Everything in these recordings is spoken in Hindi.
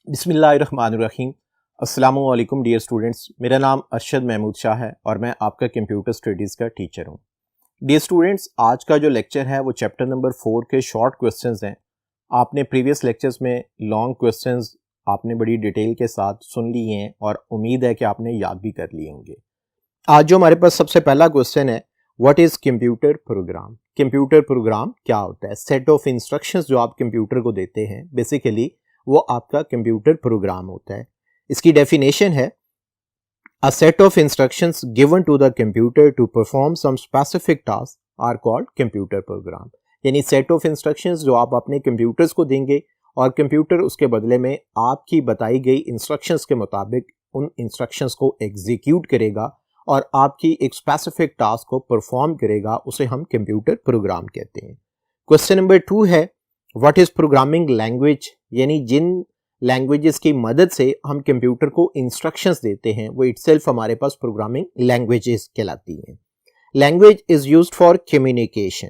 बिस्मिल्लाहिर्रहमानिर्रहीम। अस्सलामु अलैकुम डियर स्टूडेंट्स, मेरा नाम अरशद महमूद शाह है और मैं आपका कंप्यूटर स्टडीज़ का टीचर हूँ। डियर स्टूडेंट्स, आज का जो लेक्चर है वो चैप्टर नंबर 4 के शॉर्ट क्वेश्चंस हैं। आपने प्रीवियस लेक्चर्स में लॉन्ग क्वेश्चंस आपने बड़ी डिटेल के साथ सुन लिए हैं और उम्मीद है कि आपने याद भी कर लिए होंगे। आज जो हमारे पास सबसे पहला क्वेश्चन है, what is computer program. Computer program क्या होता है? सेट ऑफ इंस्ट्रक्शंस जो आप कंप्यूटर को देते हैं, बेसिकली वो आपका कंप्यूटर प्रोग्राम होता है। इसकी डेफिनेशन है a set of instructions given to the computer to perform some specific task are called computer program. यानी सेट ऑफ इंस्ट्रक्शंस जो आप अपने कंप्यूटर्स को देंगे और कंप्यूटर उसके बदले में आपकी बताई गई इंस्ट्रक्शंस के मुताबिक उन इंस्ट्रक्शंस को एग्जीक्यूट करेगा और आपकी एक स्पेसिफिक टास्क को परफॉर्म करेगा, उसे हम कंप्यूटर प्रोग्राम कहते हैं। क्वेश्चन नंबर 2 है व्हाट इज प्रोग्रामिंग लैंग्वेज। यानी जिन लैंग्वेजेस की मदद से हम कंप्यूटर को इंस्ट्रक्शंस देते हैं वो इटसेल्फ हमारे पास प्रोग्रामिंग लैंग्वेजेस कहलाती हैं। Language is used for communication.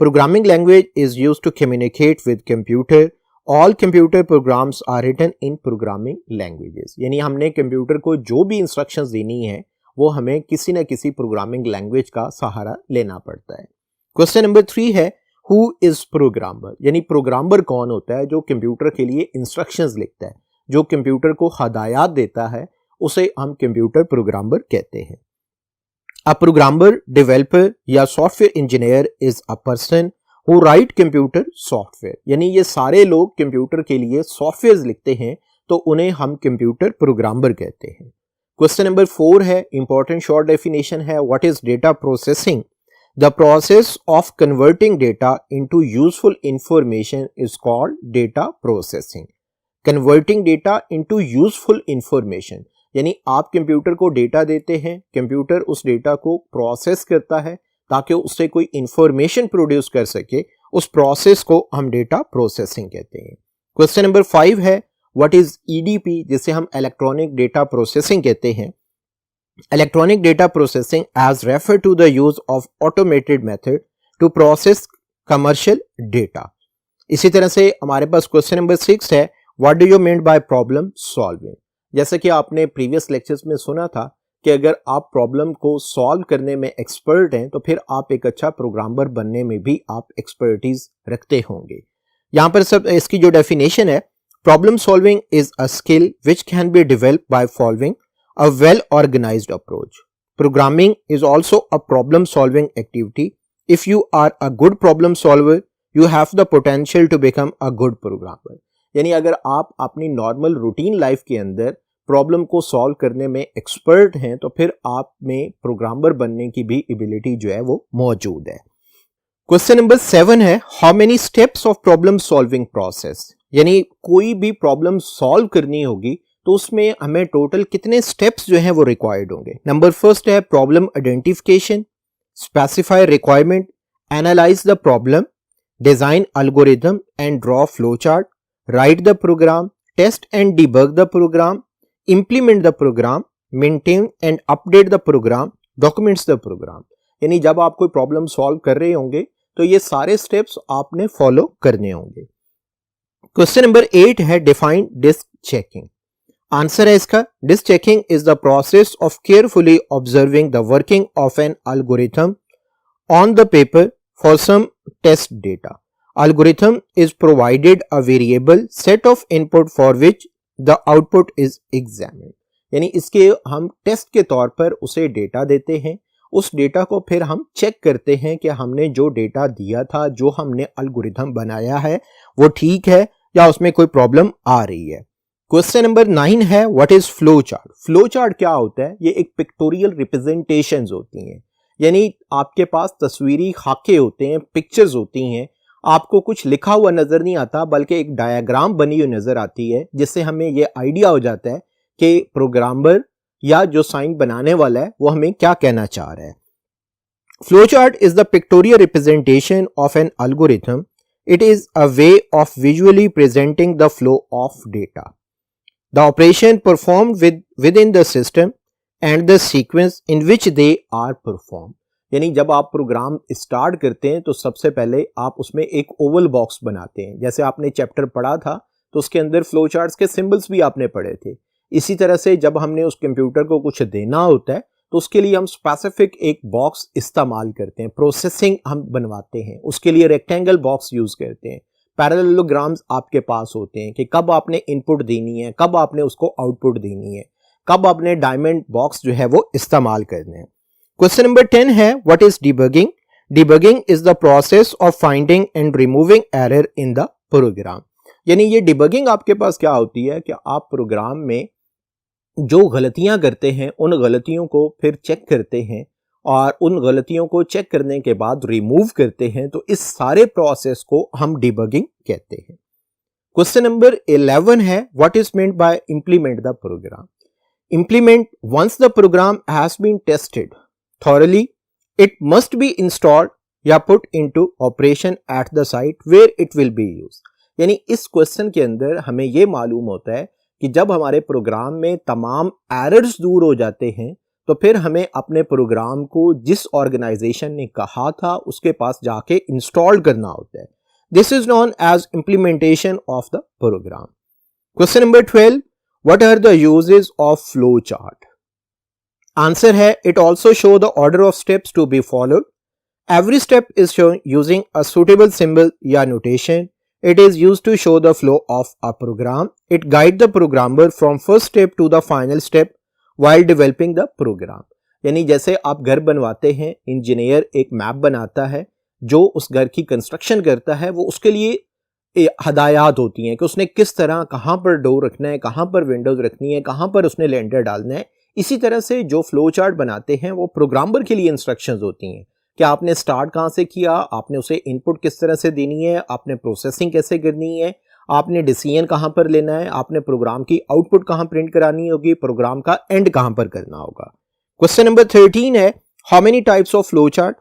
Programming language is used to communicate with computer. All computer programs are written in programming languages. यानी हमने कंप्यूटर को जो भी इंस्ट्रक्शंस देनी है वो हमें किसी न किसी प्रोग्रामिंग लैंग्वेज का सहारा लेना पड़ता है। क्वेश्चन नंबर 3 है हु इज प्रोग्रामर। यानी प्रोग्रामर कौन होता है? जो कंप्यूटर के लिए इंस्ट्रक्शंस लिखता है, जो कंप्यूटर को हदायत देता है, उसे हम कंप्यूटर प्रोग्रामर कहते हैं। अ प्रोग्रामर, डेवलपर या software engineer is a person who right computer software. यानी ये सारे लोग कंप्यूटर के लिए सॉफ्टवेयर लिखते हैं, तो उन्हें हम कंप्यूटर प्रोग्रामर कहते हैं। क्वेश्चन नंबर 4 है इंपॉर्टेंट शॉर्ट डेफिनेशन है what is data processing. The process of converting data into useful information is called data processing. Converting data into useful information यानी आप कंप्यूटर को डेटा देते हैं, कंप्यूटर उस डेटा को प्रोसेस करता है ताकि उससे कोई इंफॉर्मेशन प्रोड्यूस कर सके। उस प्रोसेस को हम डेटा प्रोसेसिंग कहते हैं। क्वेश्चन नंबर 5 है व्हाट इज ईडीपी, जिसे हम इलेक्ट्रॉनिक डेटा प्रोसेसिंग कहते हैं। Electronic data processing as refer to the use of automated method to process commercial data. इसी तरह से हमारे पास क्वेश्चन नंबर 6 है what do you mean by problem solving। जैसा कि आपने प्रीवियस लेक्चर्स में सुना था कि अगर आप प्रॉब्लम को सॉल्व करने में एक्सपर्ट हैं तो फिर आप एक अच्छा प्रोग्रामर बनने में भी आप एक्सपर्टीज रखते होंगे। यहाँ पर सब इसकी जो डेफिनेशन है, problem solving is a skill which can be developed by following a well-organized approach. Programming is also a problem-solving activity. If you are a good problem solver, you have the potential to become a good programmer. यानी अगर आप अपनी नॉर्मल रूटीन लाइफ के अंदर प्रॉब्लम को सॉल्व करने में एक्सपर्ट हैं तो फिर आप में प्रोग्रामर बनने की भी एबिलिटी जो है वो मौजूद है। क्वेश्चन नंबर 7 है how many steps of problem solving process. यानी कोई भी प्रॉब्लम सॉल्व करनी होगी तो उसमें हमें टोटल कितने स्टेप्स जो हैं वो रिक्वायर्ड होंगे। नंबर फर्स्ट है problem identification, specify requirement, analyse the problem, design algorithm and draw flow chart, write the program, test and debug the program, implement the program, maintain and update the program, documents the program. यानी जब आप कोई प्रॉब्लम सॉल्व कर रहे होंगे तो ये सारे स्टेप्स आपने फॉलो करने होंगे। क्वेश्चन नंबर 8 है डिफाइन डिस्क चेकिंग। आंसर है इसका desk checking is the process of carefully observing the working of an algorithm on the paper for some test data. Algorithm is provided a variable set of input for which the output is examined. यानी इसके हम टेस्ट के तौर पर उसे डेटा देते हैं, उस डेटा को फिर हम चेक करते हैं कि हमने जो डेटा दिया था, जो हमने एल्गोरिथम बनाया है वो ठीक है या उसमें कोई प्रॉब्लम आ रही है। क्वेश्चन नंबर 9 है what is flow chart. Flow chart क्या होता है? ये एक पिक्टोरियल रिप्रेजेंटेशंस होती हैं, यानी आपके पास तस्वीरी खाके होते हैं, पिक्चर्स होती हैं, आपको कुछ लिखा हुआ नजर नहीं आता बल्कि एक डायग्राम बनी हुई नजर आती है जिससे हमें ये आइडिया हो जाता है कि प्रोग्रामर या जो साइन बनाने वाला है वो हमें क्या कहना चाह रहा है। Flow chart is the pictorial representation of an algorithm. It is a way of visually presenting the flow of data, the operation performed within the system and the sequence in which they are performed। यानी जब आप प्रोग्राम स्टार्ट करते हैं तो सबसे पहले आप उसमें एक ओवल बॉक्स बनाते हैं। जैसे आपने चैप्टर पढ़ा था तो उसके अंदर फ्लो चार्ट्स के सिंबल्स भी आपने पढ़े थे। इसी तरह से जब हमने उस कंप्यूटर को कुछ देना होता है तो उसके लिए हम स्पेसिफिक एक बॉक्स इस्तेमाल करते हैं, प्रोसेसिंग हम बनवाते हैं, उसके लिए रेक्टेंगल बॉक्स यूज करते हैं। पैरेललोग्राम्स आपके पास होते हैं कि कब आपने इनपुट देनी है, कब आपने उसको आउटपुट देनी है, कब आपने डायमंड बॉक्स जो है वो इस्तेमाल करने हैं। क्वेश्चन नंबर 10 है what is debugging? Debugging is the process of finding and removing error in the program. यानी ये डिबगिंग आपके पास क्या होती है कि आप प्रोग्राम में जो गलतियां करते हैं उन गलतियों को फिर चेक करते हैं और उन गलतियों को चेक करने के बाद रिमूव करते हैं, तो इस सारे प्रोसेस को हम डिबगिंग कहते हैं। क्वेश्चन नंबर 11 है what is meant by implement the program? Implement, once the program has been tested thoroughly, it must be installed या put into operation at the site where it will be used। यानी इस क्वेश्चन के अंदर हमें यह मालूम होता है कि जब हमारे प्रोग्राम में तमाम एरर्स दूर हो जाते हैं तो फिर हमें अपने प्रोग्राम को जिस ऑर्गेनाइजेशन ने कहा था उसके पास जाके इंस्टॉल करना होता है। This is known as implementation of the program. Question number 12, what are the uses of flow chart? Answer है it also show the order of steps to be followed. Every step is shown using a suitable symbol या notation. It is used to show the flow of a program. It guide the programmer from first step to the final step while developing the program। यानी जैसे आप घर बनवाते हैं, इंजीनियर एक मैप बनाता है, जो उस घर की कंस्ट्रक्शन करता है वो उसके लिए हदायत होती हैं कि उसने किस तरह कहाँ पर डोर रखना है, कहाँ पर विंडोज रखनी है, कहाँ पर उसने लेंटर डालना है। इसी तरह से जो फ्लो चार्ट बनाते हैं वो प्रोग्रामर के लिए इंस्ट्रक्शंस होती हैं कि आपने स्टार्ट कहाँ से किया, आपने उसे इनपुट किस तरह से देनी है, आपने प्रोसेसिंग कैसे करनी है, आपने डिसीजन कहां पर लेना है, आपने प्रोग्राम की आउटपुट कहां प्रिंट करानी होगी, प्रोग्राम का एंड कहां पर करना होगा। क्वेश्चन नंबर 13 है how many types of flow chart?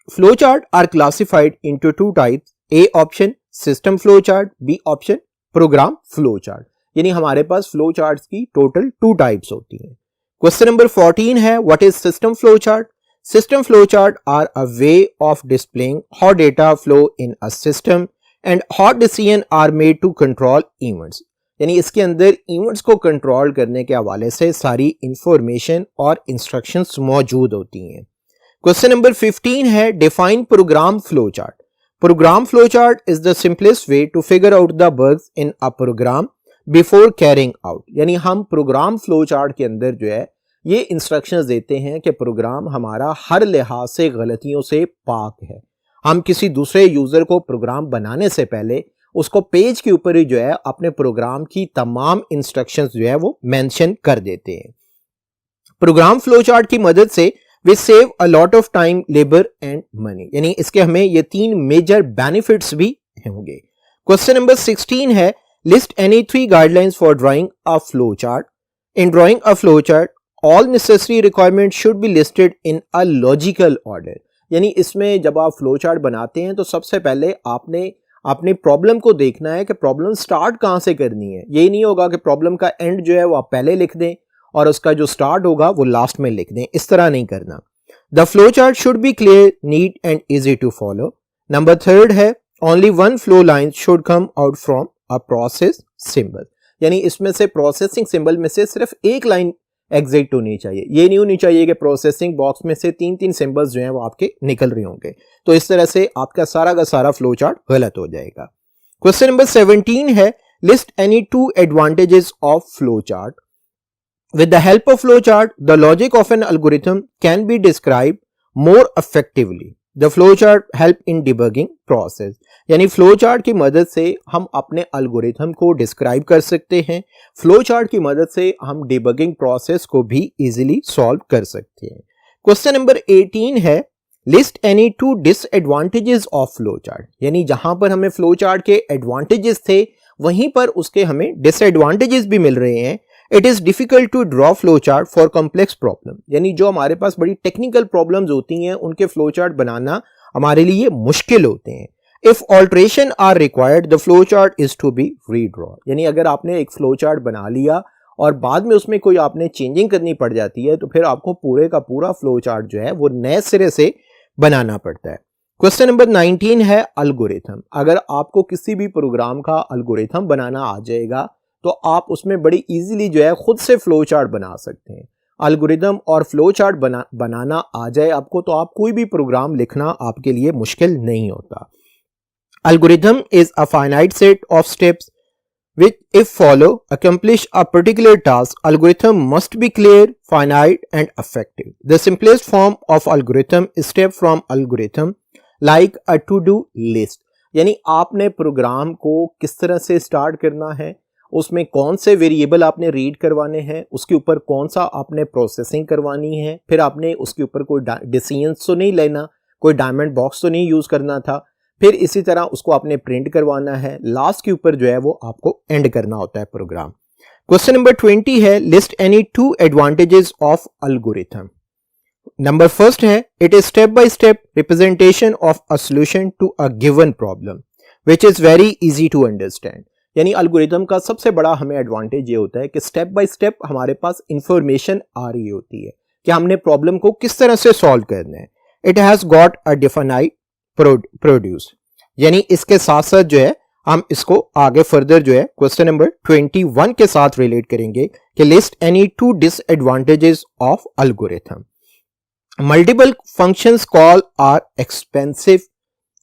Flow chart are classified into two types. A option system flow chart, B option program flow chart. यानी हमारे पास फ्लो चार्ट्स की टोटल 2 टाइप्स होती हैं। क्वेश्चन नंबर 14 है what is system flow chart? System flow chart are a way of displaying how data flow in a system and how decisions are made to control events। यानी इसके अंदर इवेंट्स को कंट्रोल करने के हवाले से सारी इंफॉर्मेशन और इंस्ट्रक्शंस मौजूद होती हैं। क्वेश्चन नंबर 15 है define program flow chart. Program flow chart is the simplest way to figure out the bugs in a program before carrying out. यानी हम प्रोग्राम फ्लो चार्ट के अंदर जो है ये इंस्ट्रक्शंस देते हैं कि प्रोग्राम हमारा हर लिहाज से गलतियों से पाक है। हम किसी दूसरे यूजर को प्रोग्राम बनाने से पहले उसको पेज के ऊपर ही जो है अपने प्रोग्राम की तमाम इंस्ट्रक्शंस जो है वो मेंशन कर देते हैं। प्रोग्राम फ्लो चार्ट की मदद से we save a lot of time, labour and money. यानी इसके हमें ये 3 मेजर बेनिफिट्स भी होंगे। क्वेश्चन नंबर 16 है list any 3 guidelines for drawing a flow chart. In drawing a flow chart all necessary requirement should be listed in a logical order. यानी इसमें जब आप फ्लो चार्ट बनाते हैं तो सबसे पहले आपने अपनी प्रॉब्लम को देखना है कि प्रॉब्लम स्टार्ट कहां से करनी है। ये नहीं होगा कि प्रॉब्लम का एंड जो है वो आप पहले लिख दें और उसका जो स्टार्ट होगा वो लास्ट में लिख दें, इस तरह नहीं करना। The flow chart should be clear, neat and easy to follow. Number 3 है only 1 flow line should come out from a process symbol. यानी इसमें से प्रोसेसिंग सिंबल में से सिर्फ एक लाइन एग्जिट होनी चाहिए। ये नहीं होनी चाहिए कि प्रोसेसिंग बॉक्स में से 3-3 सिंबल्स जो हैं वो आपके निकल रहे होंगे, तो इस तरह से आपका सारा का सारा फ्लो चार्ट गलत हो जाएगा। क्वेश्चन नंबर 17 है list any 2 advantages of flow chart. With the help of flow chart the logic of an algorithm can be describe more effectively. The flow chart help in debugging process. यानी फ्लो चार्ट की मदद से हम अपने एल्गोरिथम को डिस्क्राइब कर सकते हैं। फ्लो चार्ट की मदद से हम डिबगिंग प्रोसेस को भी इजीली सॉल्व कर सकते हैं। क्वेश्चन नंबर 18 है list any 2 disadvantages of flow chart. यानी जहां पर हमें फ्लो चार्ट के एडवांटेजेस थे वहीं पर उसके हमें डिसएडवांटेजेस भी मिल रहे हैं। It is difficult to draw flow chart for complex problem. यानी जो हमारे पास बड़ी टेक्निकल प्रॉब्लम्स होती हैं उनके फ्लो चार्ट बनाना हमारे लिए मुश्किल होते हैं। If alteration are required the flow chart is to be redraw. यानी अगर आपने एक फ्लो चार्ट बना लिया और बाद में उसमें कोई आपने चेंजिंग करनी पड़ जाती है तो फिर आपको पूरे का पूरा फ्लो चार्ट जो है वो नए सिरे से बनाना पड़ता है। क्वेश्चन नंबर 19 है एल्गोरिथम। अगर आपको किसी भी प्रोग्राम का एल्गोरिथम बनाना आ जाएगा तो आप उसमें बड़ी इजीली जो है खुद से फ्लो चार्ट बना सकते हैं। एल्गोरिथम और फ्लो चार्ट बनाना आ जाए आपको तो आप कोई भी प्रोग्राम लिखना आपके लिए मुश्किल नहीं होता। Algorithm is a finite set of steps which if follow accomplish a particular task. Algorithm must be clear, finite and effective. The simplest form of algorithm is step from algorithm like a to do list. यानी आपने प्रोग्राम को किस तरह से स्टार्ट करना है, उसमें कौन से वेरिएबल आपने रीड करवाने हैं, उसके ऊपर कौन सा आपने प्रोसेसिंग करवानी है, फिर आपने उसके ऊपर कोई डिसीजंस तो नहीं लेना, कोई डायमंड बॉक्स तो नहीं यूज करना था, फिर इसी तरह उसको आपने प्रिंट करवाना है, लास्ट के ऊपर जो है वो आपको एंड करना होता है प्रोग्राम। क्वेश्चन नंबर 20 है list any 2 advantages of algorithm. Number first है it is step by step representation of a solution to a given problem which is very easy to understand. यानी एल्गोरिथम का सबसे बड़ा हमें एडवांटेज ये होता है कि स्टेप बाय स्टेप हमारे पास इंफॉर्मेशन आ रही होती है कि हमने प्रॉब्लम को किस तरह से सॉल्व करना है। It has got a defined produce, यानी इसके साथ साथ जो है हम इसको आगे फर्दर जो है क्वेश्चन नंबर 21 के साथ रिलेट करेंगे कि list any 2 disadvantages of algorithm. Multiple functions call are expensive,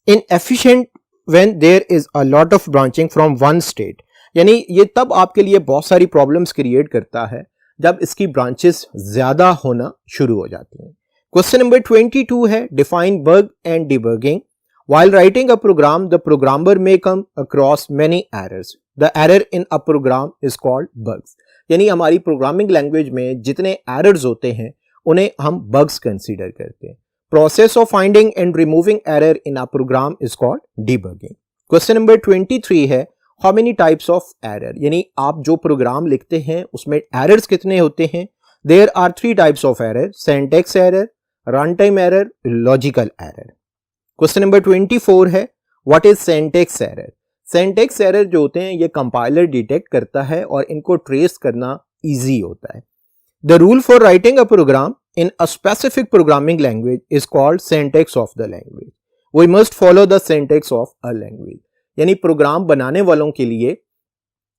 inefficient when there is a lot of branching from one state. यानी ये तब आपके लिए बहुत सारी प्रॉब्लम्स क्रिएट करता है जब इसकी ब्रांचेस ज्यादा होना शुरू हो जाती हैं। क्वेश्चन नंबर 22 है define bug and debugging. While writing a program, the programmer may come across many errors. The error in a program is called bugs. यानी हमारी प्रोग्रामिंग लैंग्वेज में जितने एरर्स होते हैं उन्हें हम bugs कंसीडर करते हैं। Process of finding and removing error in a program is called debugging. Question number 23 है how many types of error, यानी आप जो प्रोग्राम लिखते हैं उसमें एरर्स कितने होते हैं। There are 3 types of error: syntax error, runtime error, logical error. Question number 24 है what is syntax error. Syntax error जो होते हैं ये कंपाइलर डिटेक्ट करता है और इनको ट्रेस करना इजी होता है। The rule for writing a program in a specific programming language is called syntax of the language. We must follow the syntax of a language. यानी प्रोग्राम बनाने वालों के लिए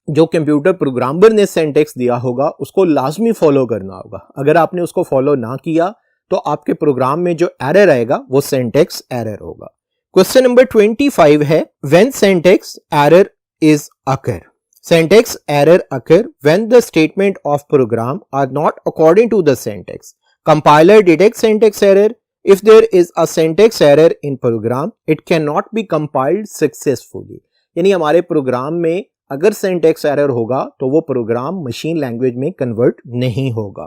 जो कंप्यूटर प्रोग्रामर ने सिंटैक्स दिया होगा उसको लाजमी फॉलो करना होगा। अगर आपने उसको फॉलो ना किया तो आपके प्रोग्राम में जो एरर आएगा वो सिंटैक्स एरर होगा। क्वेश्चन नंबर 25 है when syntax error is occur. Syntax error occur when the statement of program are not according to the syntax. Compiler detect syntax error. If there is a syntax error in program it can not be compiled successfully. यानी हमारे प्रोग्राम में अगर सिंटैक्स एरर होगा तो वो प्रोग्राम मशीन लैंग्वेज में कन्वर्ट नहीं होगा।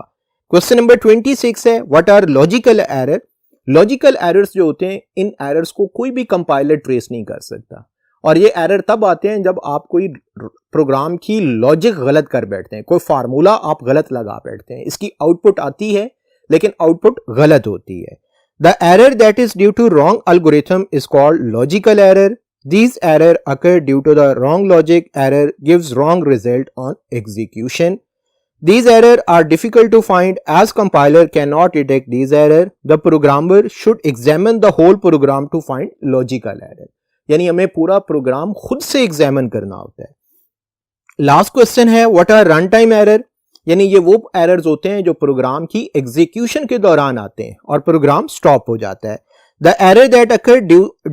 क्वेश्चन नंबर 26 है what are logical error. Logical errors जो होते हैं इन एरर्स को कोई भी कंपाइलर ट्रेस नहीं कर सकता और ये एरर तब आते हैं जब आप कोई प्रोग्राम की लॉजिक गलत कर बैठते हैं, कोई फार्मूला आप गलत लगा बैठते हैं, इसकी आउटपुट आती है लेकिन आउटपुट गलत होती है। The error that is due to wrong algorithm is called logical error. These errors occur due to the wrong logic. Error gives wrong result on execution. These errors are difficult to find as compiler cannot detect these errors. The programmer should examine the whole program to find logical error. यानी हमें पूरा प्रोग्राम खुद से एग्जामिन करना होता है। लास्ट क्वेश्चन है what are run time error. यानी ये वो एरर्स होते हैं जो प्रोग्राम की एग्जीक्यूशन के दौरान आते हैं और प्रोग्राम स्टॉप हो जाता है। The error that occur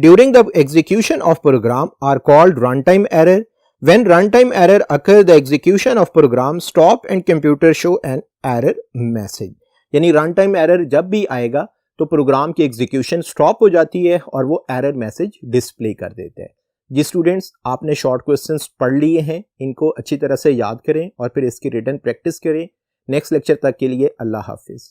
during the execution of program are called runtime error. When runtime error occur, the execution of program stop and computer show an error message. यानी runtime error जब भी आएगा तो प्रोग्राम की एग्जीक्यूशन स्टॉप हो जाती है और वो एरर मैसेज डिस्प्ले कर देते हैं। जी स्टूडेंट्स, आपने शॉर्ट क्वेश्चंस पढ़ लिए हैं, इनको अच्छी तरह से याद करें और फिर इसकी रिटन प्रैक्टिस करें। नेक्स्ट लेक्चर तक के लिए अल्लाह हाफिज।